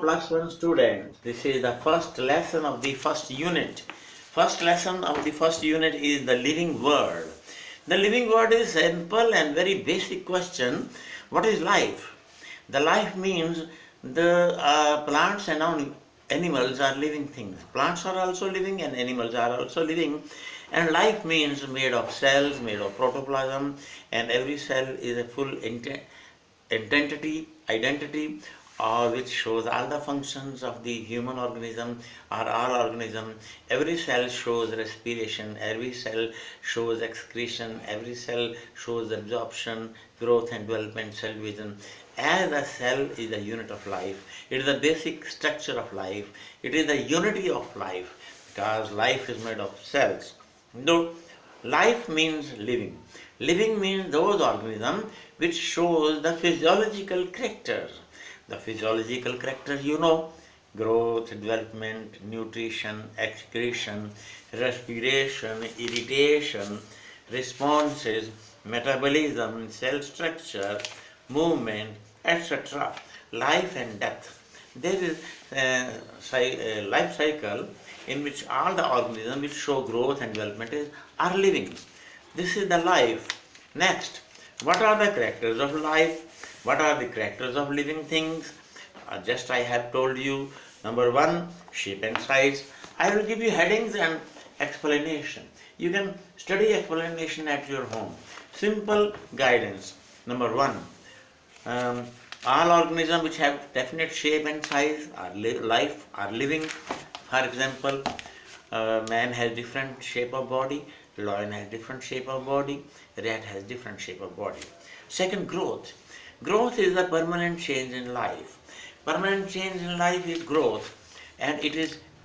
plus one students. This is the first lesson of the first unit. First lesson of the first unit is the living world. The living world is simple and very basic question. What is life? The life means the plants and animals are living things. Plants are also living and animals are also living. And life means made of cells, made of protoplasm, and every cell is a full identity which shows all the functions of the human organism or all organism. Every cell shows respiration, every cell shows excretion, every cell shows absorption, growth and development, cell division. As a cell is the unit of life, it is the basic structure of life, it is the unity of life, because life is made of cells. Though life means living. Living means those organisms which shows the physiological characters. The physiological characters, growth, development, nutrition, excretion, respiration, irritation, responses, metabolism, cell structure, movement, etc. Life and death. There is a life cycle in which all the organisms which show growth and development are living. This is the life. Next, what are the characters of life? What are the characters of living things? Just I have told you. Number one, shape and size. I will give you headings and explanation. You can study explanation at your home. Simple guidance. Number one, all organisms which have definite shape and size are living. For example, man has different shape of body, lion has different shape of body, rat has different shape of body. Second, growth. Growth is the permanent change in life. Permanent change in life is growth, and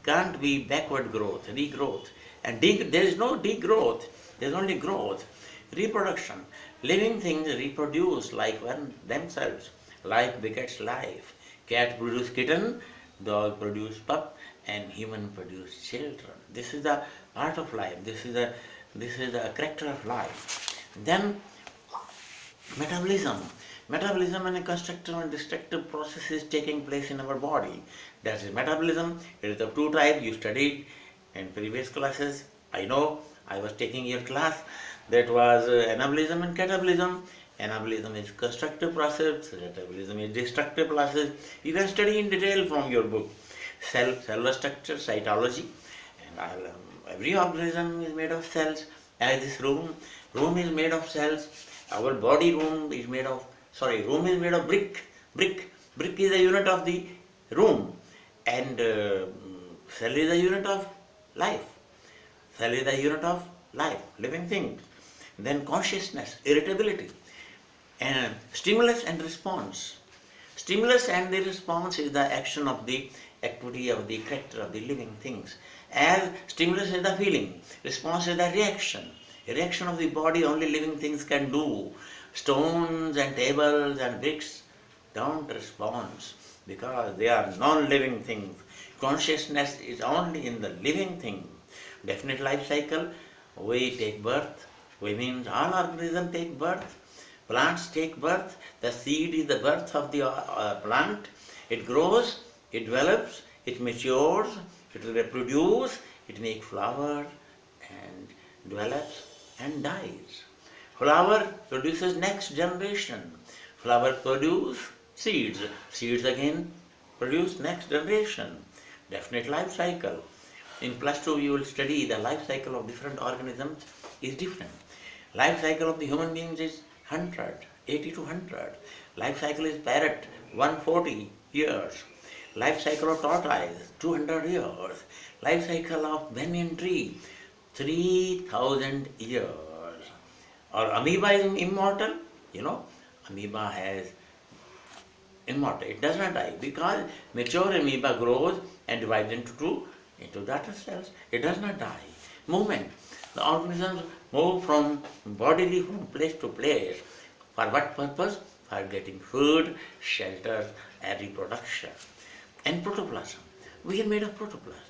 can't be backward growth, regrowth. And there is no degrowth, there is only growth. Reproduction. Living things reproduce like themselves. Life begets life. Cat produce kitten, dog produce pup, and human produce children. This is the art of life. This is the character of life. Then metabolism. Metabolism and a constructive and destructive processes taking place in our body. That is metabolism. It is of two types. You studied in previous classes. I know. I was taking your class. That was anabolism and catabolism. Anabolism is constructive process. Catabolism is destructive process. You can study in detail from your book. Cellular structure, cytology, and every organism is made of cells. As this room is made of cells. Our body room is made of brick. Brick is the unit of the room, and cell is the unit of life. Cell is the unit of life, living things. Then consciousness, irritability, and stimulus and response. Stimulus and the response is the action of the activity of the character of the living things. As stimulus is the feeling, response is the reaction. A reaction of the body only living things can do. Stones and tables and bricks don't respond because they are non-living things. Consciousness is only in the living thing. Definite life cycle. We take birth. We means all organisms take birth. Plants take birth. The seed is the birth of the plant. It grows, it develops, it matures, it reproduces, it makes flower and develops and dies. Flower produces next generation. Flower produces seeds. Seeds again produce next generation. Definite life cycle. In plus 2 you will study the life cycle of different organisms is different. Life cycle of the human beings is 80 to 100. Life cycle is parrot, 140 years. Life cycle of tortoise, 200 years. Life cycle of banyan tree, 3000 years. Or amoeba is immortal. Amoeba has immortal. It does not die because mature amoeba grows and divides into daughter cells. It does not die. Movement. The organisms move from place to place. For what purpose? For getting food, shelter, and reproduction. And protoplasm. We are made of protoplasm.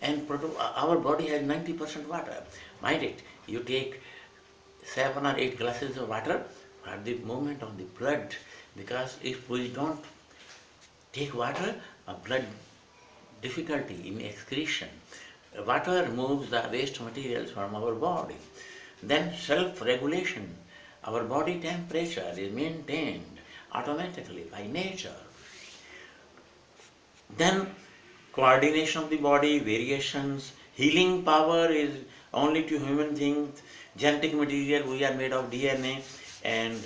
And our body has 90% water. Mind it, you take 7 or 8 glasses of water for the movement of the blood. Because if we don't take water, a blood difficulty in excretion. Water removes the waste materials from our body. Then self-regulation. Our body temperature is maintained automatically by nature. Then coordination of the body, variations, healing power is only to human beings. Genetic material, we are made of DNA, and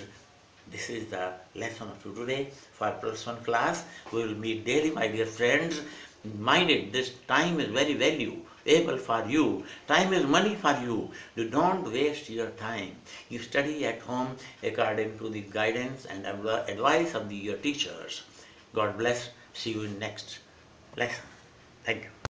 this is the lesson of today for +1 class. We will meet daily, my dear friends. Mind it, this time is very valuable for you. Time is money for you. You don't waste your time. You study at home according to the guidance and advice of your teachers. God bless. See you in next lesson. Thank you.